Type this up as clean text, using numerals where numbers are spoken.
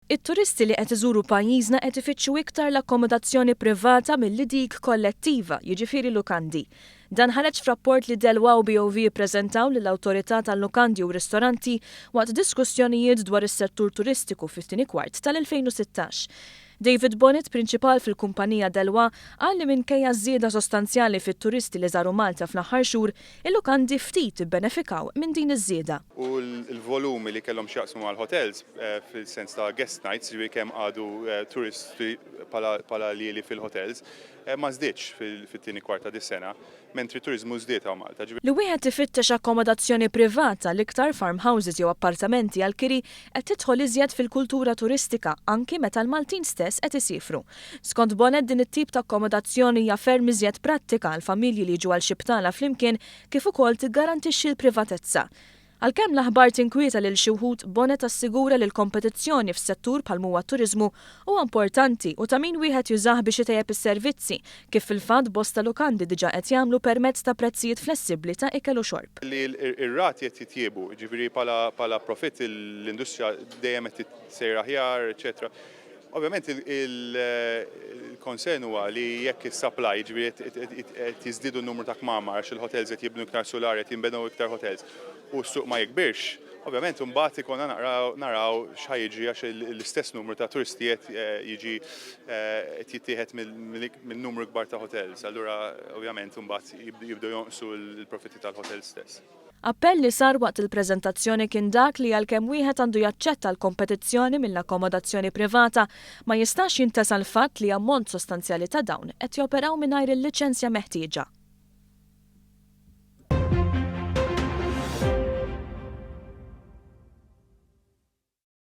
It-turisti li qed iżuru pajjiżna qed ifittxu iktar l-akkomodazzjoni privata milli dik kollettiva, jiġifieri lukandi. Dan ħareġ f'rapport li L-Akkomodazzjoni u BOV ppreżentaw lill-Awtorità tal-Lukandi u Ristoranti waqt diskussjonijiet dwar is-settur turistiku fit-tieni kwart tal-2016. David Bonnet, prinċipal fil-kumpanija L-Akkomodazzjoni, qal li minkejja żieda sostanzjali fit-turisti li żaru Malta fl-aħħar xhur, il-lukandi ftit ibbenefikaw minn din iż-żieda. U l-volumi li kellhom x'jaqsmu mal-hotels fil-sens ta' guest nights, ġifieri kemm għadu turisti bħala li fil-hotels, ma żdiedx fit-tieni kwarta dis-sena, mentri turiżmu żdied hawn Malta. Li wieħed ifittex akkomodazzjoni privata l-iktar farmhouses jew appartamenti għal kiri qed tidħol iżjed fil-kultura turistika anki meta l-Maltin stess qed isifru. Skont Bonnet din it-tip ta' akkomodazzjoni hija ferm iżjed prattika għal familji li jiġu għal xi btala flimkien kif ukoll tiggarantixxi l-privatezza. Għalkemm l-aħbar tinkwieta lil xi wħud, Bonnet assigura li l-kompetizzjoni f'settur bħal huwa t-turiżmu huwa importanti u ta' min wieħed jużah biex itejjeb is-servizzi kif fil-fatt bosta lukandi diġà qed jagħmlu permezz ta' prezzijiet flessibbli ta' ikel u xorb. Li r-rati qed jitjiebu, ġifieri bħala profitt l-industrija dejjem qed tissejjer aħjar, eċetera. Ovvjament il-konsern huwa li jekk is-supply ġifieri qed jiżdiedu n-numru ta' kmamar għax il-hotels qed jibnu iktar solari, qed jinbnew iktar hotels u s-suq ma jikbirx, ovvjament imbagħad ikollna naraw x'ħajjiġri għax l-istess numru ta' turisti qed jiġi qed jittieħed mill-numru kbar ta' hotels. Allura ovvjament imbagħad jibdew jonqsu l-profitti tal-hotels stess. Appell li sar waqt il-preżentazzjoni kien dak li għalkemm wieħed għandu jaċċetta l-kompetizzjoni mill-akkomodazzjoni privata ma jistax jintesa' l-fatt li ammont sostanzjali ta' dawn qed joperaw mingħajr il-liċenzja meħtieġa.